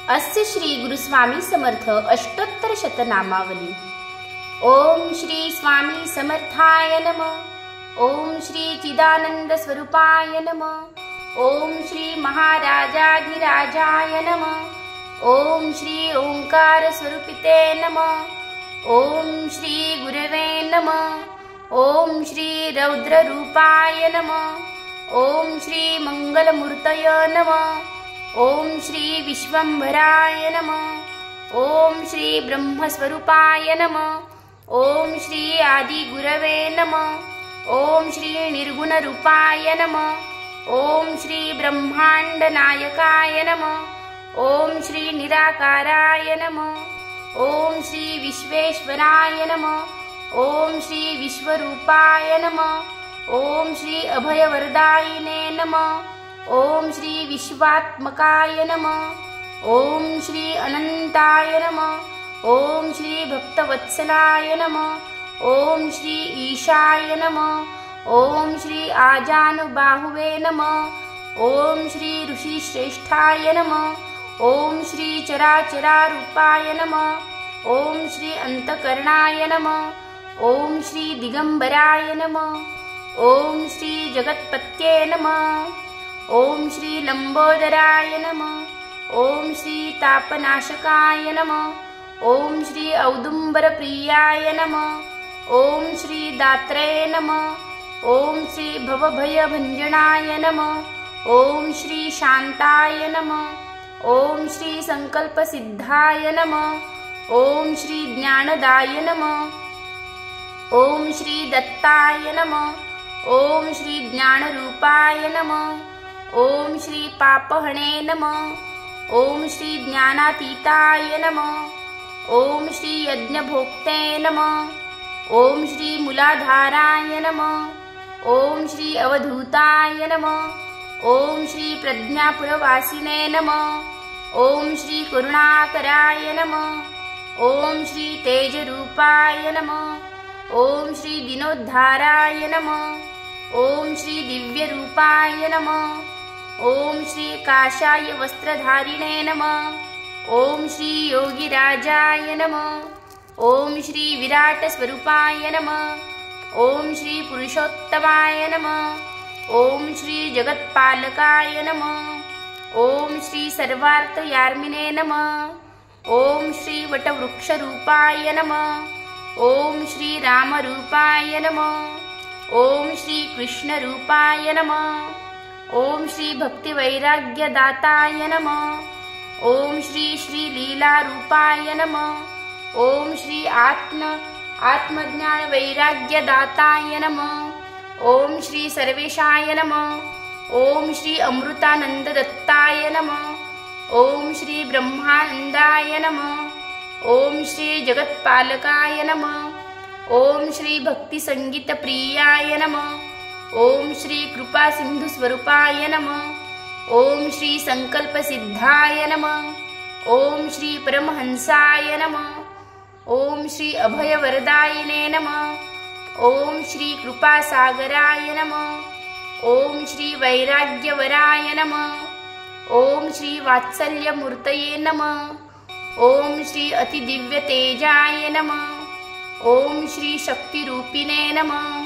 अस्य श्री गुरु स्वामी समर्थ अष्टोत्तर शतनामावली। ओम श्री स्वामी समर्थाय नमः। ओम श्री चिदानंद स्वरूपाय नमः। ओम श्री महाराजाधिराजाय नमः। ओम श्री ओंकार स्वरूपिते नमः। ओम श्री गुरवे नमः। ओम श्री रौद्र रूपाय नमः। ओम श्री मंगलमूर्तय नमः। ओम श्री विश्वंभराय नमः। ओम श्री ब्रह्मस्वरूपाय नमः। ओम श्री आदि गुरवे नमः। ओम श्री निर्गुण रूपाय नमः। ओम श्री ब्रह्मांड नायकाय नमः। ओम श्री निराकाराय नमः। ओम श्री विश्वेश्वराय नमः। ओम श्री विश्वरूपाय नमः। ओम श्री अभयवरदायिने नमः। ओम श्री विश्वात्मकाय नमः। ओम श्री अनंताय नमः। ओम श्री भक्तवत्सलाय नमः। ओम श्री ईशाय नमः। ओम श्री आजानुबाहुवे नमः। ओम श्री ऋषिश्रेष्ठाय नमः। ओम श्री चराचरारूपाय नमः। ओम श्री अंतकरणाय नमः। ओम श्री दिगंबराय नमः। ओम श्री जगत्पत्ये नमः। ओम श्री लंबोदराय नमः। ओम श्री तापनाशकाय नमः। ओम श्री औदुंबर प्रियाय नमः। ओम श्री दात्रे नमः। ओम श्री भवभयभंजनाय नमः। ओम श्री शांताय नमः। ओम श्री संकल्प सिद्धाय नमः। ओम श्री ज्ञानदाय नमः। ओम श्री दत्ताय नमः। ओम श्री ज्ञानरूपाय नमः। ओम श्री पापहणे नमः। ओम श्री ज्ञानातीताय नमः। ओम श्री यज्ञभोक्ते नमः। ओम श्री मूलाधाराय नमः। ओम श्री अवधूताय नमः। ओम श्री प्रज्ञापुरवासिने नमः। ओम श्री करुणाकराय नमः। ओम श्री तेजरूपाय नमः। ओम श्री दिनोद्धाराय नमः। ओम श्री दिव्यरूपाय नमः। ओम श्री काषाय वस्त्रधारिणे नमः। ओम श्री योगिराजाय नमः। ओम श्री विराट स्वरूपाय नमः। ओम श्री पुरुषोत्तमाय नमः। ओम श्री जगत्पालकाय नमः। ओम श्री सर्वार्थयार्मिने नमः। ओम श्री वटवृक्षरूपाय नमः। ओम श्री रामरूपाय नमः। ओम श्री कृष्णरूपाय नमः। ओम श्री भक्तिवैराग्यदाताय नमः। ओम श्री श्रीलीलारूपाय नमः। ओम श्री आत्मज्ञानवैराग्यदाताय नमः। ओम श्री सर्वेशाय नमः। ओम श्री अमृतानंददत्ताय नमः। ओम श्री ब्रह्मानंदाय नमः। ओम श्री जगत्पालकाय नमः। ओम श्री भक्तिसंगीतप्रियाय नमः। ओम श्री कृपा सिंधु स्वरूपाय नमः। ओम श्री संकल्प सिद्धाय नमः। ओम श्री परमहंसाय नमः। ओम श्री अभयवरदायिने नमः। ओम श्री कृपासागराय नमः। ओम श्री वैराग्यवराय नमः। ओम श्री वात्सल्यमूर्तये नमः। ओम श्री अतिदिव्यतेजाय नमः। ओम श्री शक्तिरूपिणे नमः।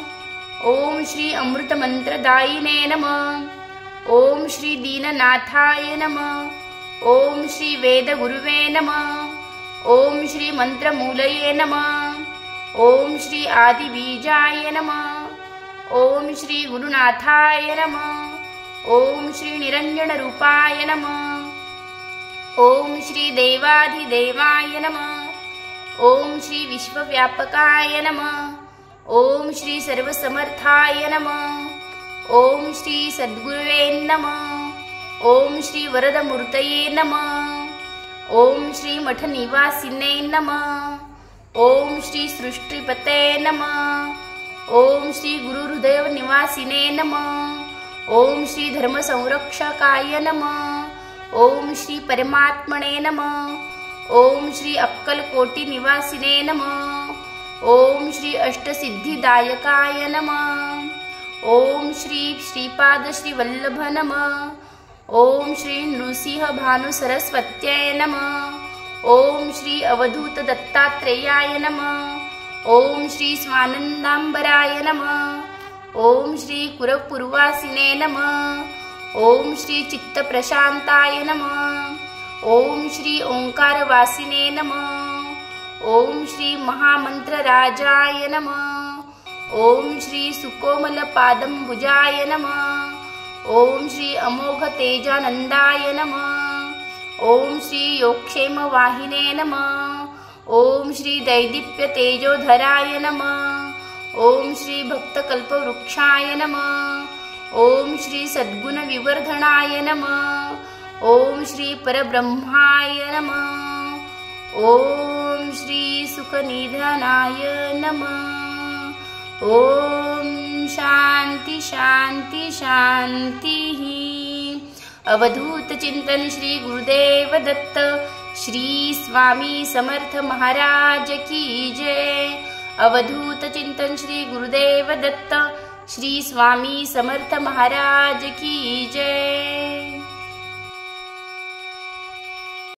ओम श्री अमृतमंत्रदायिने नमः। ओम श्री दीननाथाय नमः। ओम श्री वेदगुरुवे नमः। ओम श्री मंत्रमूलये नमः। ओम श्री आदिबीजाय नमः। ओम श्री गुरुनाथाय नमः। ओम श्री निरंजनरूपाय नमः। ओम श्री देवाधिदेवाय नमः। ओम श्री विश्वव्यापकाय नमः। ओम श्री सर्वसमर्थाय नमः। ओम श्री सद्गुरुवे नमः। ओम श्री वरदमूर्तये नमः। ओम श्री मठनिवासिने नमः। ओम श्री सृष्टिपते नमः। ओम श्री गुरुहृदय निवासिने नमः। ओम श्री धर्मसंरक्षकाय नमः। ओम श्री परमात्मने नमः। ओम श्री अक्कलकोटि निवासिने नमः। ओम श्री अष्टसिद्धिदायकाय नमः। ओम श्री श्रीपाद श्री वल्लभ नमः। ओम श्री नृसिंह भानु सरस्वत्यै नमः। ओम श्री अवधूत दत्तात्रेयाय नमः। ओम श्री स्वानंदांबराय नमः। ओम श्री कुरपूर्वासिने नमः। ओम श्री चित्तप्रशांताय नमः। ओम श्री ओंकारवासिने नमः। ओम श्री महामंत्रराजाय नमः। ओम श्री सुकोमलपादंबुजाय नमः। ओम श्री अमोघ तेजानंदाय नमः। ओम श्री योगक्षेमवाहिने नमः। ओम श्री दैदीप्य तेजोधराय नमः। ओम श्री भक्तकल्पवृक्षाय नमः। ओम श्री सद्गुण विवर्धनाय नमः। ओम श्री परब्रह्माय नमः। ओम श्री सुखनिधनाय नमः। ओम शांति शांति शांति। अवधूत चिंतन श्री गुरुदेव दत्त श्री स्वामी समर्थ महाराज की जय। अवधूत चिंतन श्री गुरुदेव दत्त श्री स्वामी समर्थ महाराज की जय।